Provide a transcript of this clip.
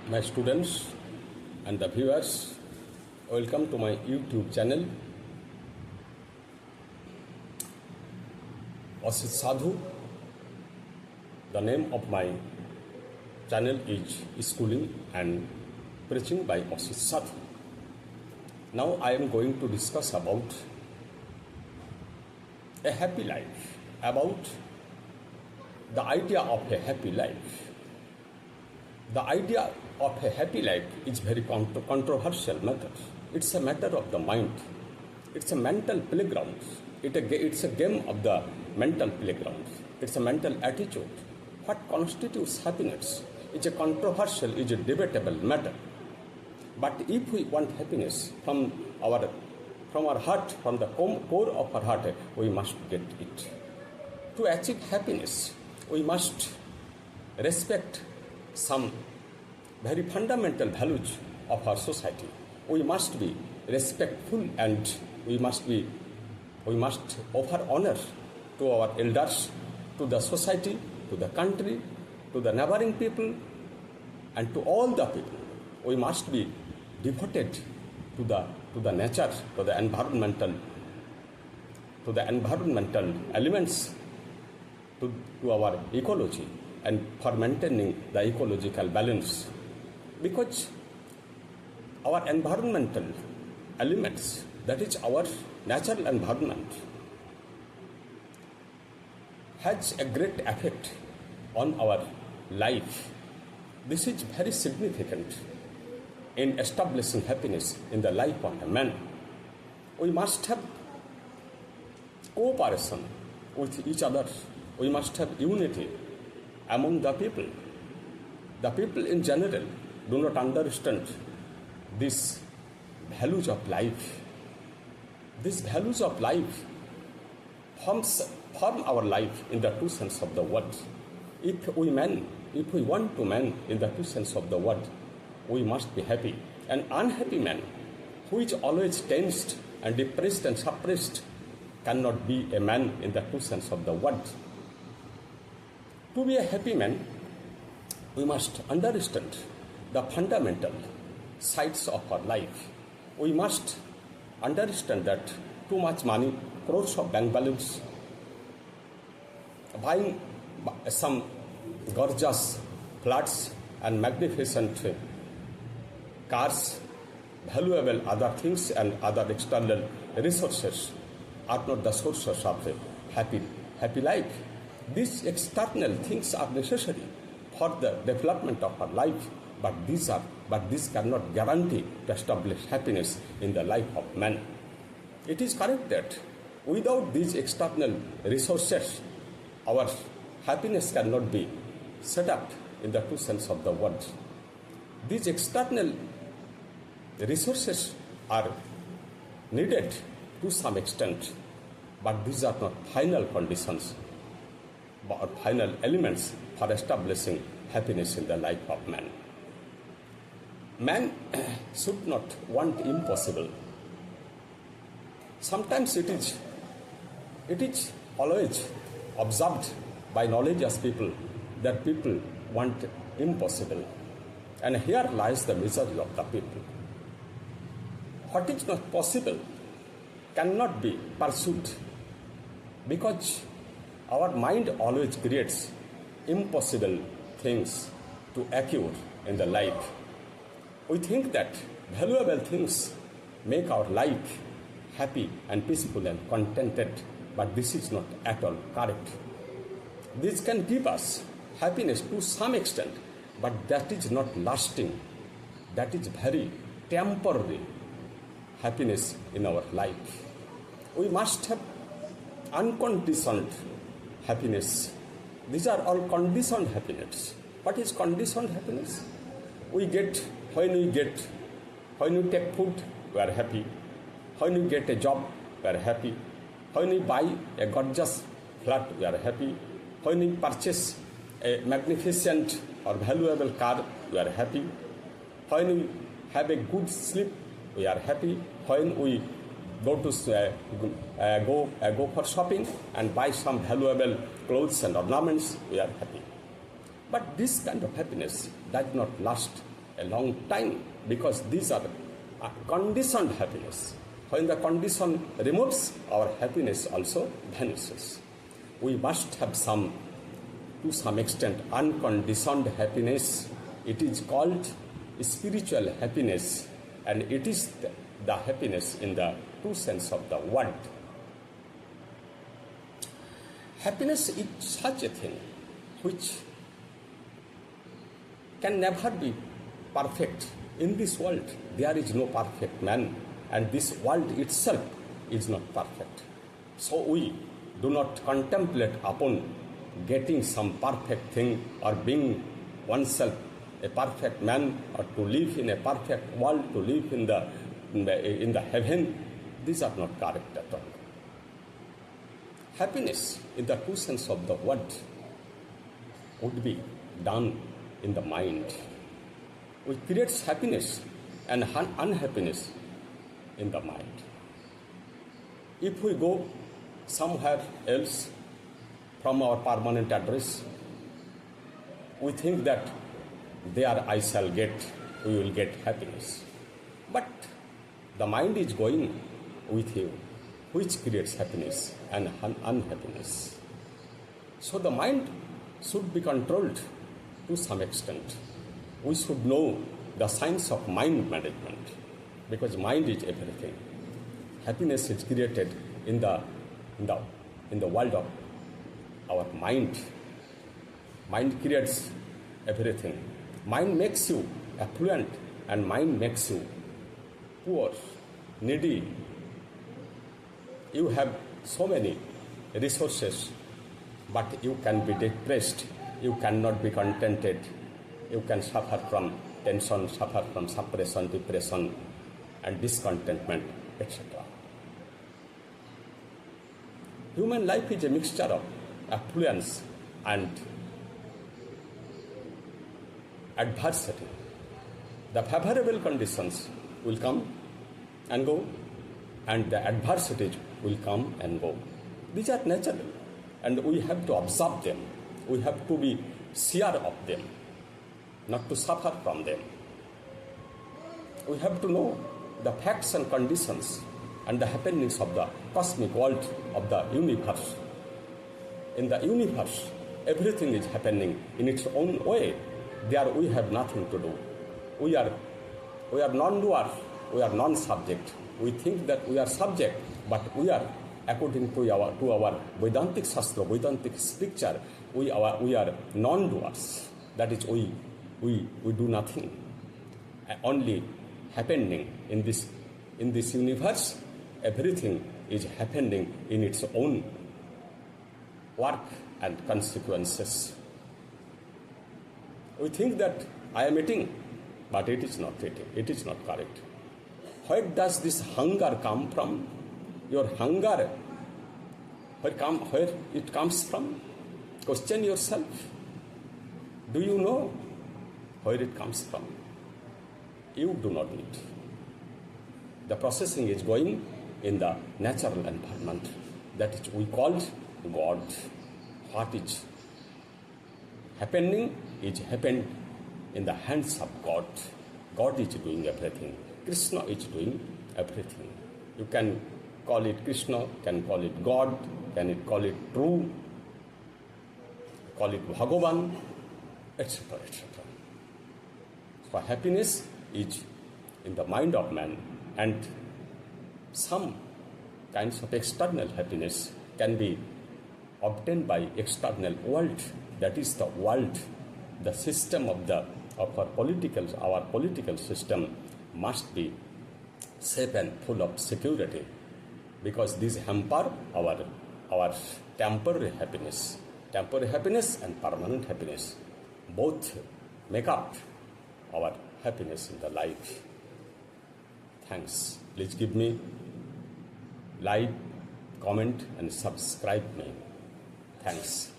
My students and the viewers, welcome to my YouTube channel. Asid Sadhu. The name of my channel is Schooling and Preaching by Asid Sadhu. Now I am going to discuss about a happy life, about the idea of a happy life. The idea of a happy life is very controversial matter. It's a matter of the mind. It's a mental playground. It's a game of the mental playground. It's a mental attitude. What constitutes happiness is a controversial, is a debatable matter. But if we want happiness from our heart, from the core of our heart, we must get it. To achieve happiness, we must respect some very fundamental values of our society. We must be respectful and we must offer honor to our elders, to the society, to the country, to the neighboring people, and to all the people. We must be devoted to the nature, to the environmental elements, to our ecology, and for maintaining the ecological balance. Because our environmental elements, that is our natural environment, has a great effect on our life. This is very significant in establishing happiness in the life of a man. We must have cooperation with each other. We must have unity among the people. The people in general do not understand these values of life. These values of life form our life in the true sense of the word. If we want to man in the true sense of the word, we must be happy. An unhappy man who is always tensed and depressed and suppressed cannot be a man in the true sense of the word. To be a happy man, we must understand the fundamental sides of our life. We must understand that too much money, crores of bank balance, buying some gorgeous flats and magnificent cars, valuable other things and other external resources are not the sources of a happy life. These external things are necessary for the development of our life, but these cannot guarantee to establish happiness in the life of man. It is correct that without these external resources, our happiness cannot be set up in the true sense of the word. These external resources are needed to some extent, but these are not final conditions or final elements for establishing happiness in the life of man. Man should not want impossible. Sometimes it is always observed by knowledgeous people that people want impossible. And here lies the misery of the people. What is not possible cannot be pursued because our mind always creates impossible things to occur in the life. We think that valuable things make our life happy and peaceful and contented, but this is not at all correct. This can give us happiness to some extent, but that is not lasting. That is very temporary happiness in our life. We must have unconditioned happiness. These are all conditioned happiness. What is conditioned happiness? When we take food, we are happy. When we get a job, we are happy. When we buy a gorgeous flat, we are happy. When we purchase a magnificent or valuable car, we are happy. When we have a good sleep, we are happy. When we go for shopping and buy some valuable clothes and ornaments, we are happy. But this kind of happiness does not last a long time, because these are conditioned happiness. When the condition removes, our happiness also vanishes. We must have to some extent, unconditioned happiness. It is called spiritual happiness, and it is the happiness in the true sense of the word. Happiness is such a thing which can never be perfect. In this world, there is no perfect man, and this world itself is not perfect. So we do not contemplate upon getting some perfect thing or being oneself a perfect man, or to live in a perfect world, to live in the heaven. These are not correct at all. Happiness, in the true sense of the word, would be done in the mind, which creates happiness and unhappiness in the mind. If we go somewhere else from our permanent address, we think that there we will get happiness. But the mind is going with you, which creates happiness and unhappiness. So the mind should be controlled to some extent. We should know the science of mind management, because mind is everything. Happiness is created in the world of our mind. Mind creates everything. Mind makes you affluent, and mind makes you poor, needy. You have so many resources, but you can be depressed. You cannot be contented. You can suffer from tension, suffer from suppression, depression, and discontentment, etc. Human life is a mixture of affluence and adversity. The favorable conditions will come and go, and the adversities will come and go. These are natural, and we have to observe them. We have to be sure of them, not to suffer from them. We have to know the facts and conditions and the happenings of the cosmic world of the universe. In the universe, everything is happening in its own way. There we have nothing to do. We are non-doers, we are non-subject. We think that we are subject, but we are, according to our Vedantic Shastra, Vedantic scripture, we are non-doers. That is, we do nothing. Only happening in this universe, everything is happening in its own work and consequences. We think that I am eating, but it is not eating. It is not correct. Where does this hunger come from? Your hunger, where it comes from? Question yourself. Do you know where it comes from? You do not need. The processing is going in the natural environment. That is, we call God. What is happening is happened in the hands of God. God is doing everything. Krishna is doing everything. You can call it Krishna, can call it God, can call it true, call it Bhagavan, etc., etc. So happiness is in the mind of man, and some kinds of external happiness can be obtained by external world. That is the world, the system of our political system must be safe and full of security, because these hamper our temporary happiness and permanent happiness. Both make up our happiness in the life. Thanks. Please give me like, comment, and subscribe me. Thanks.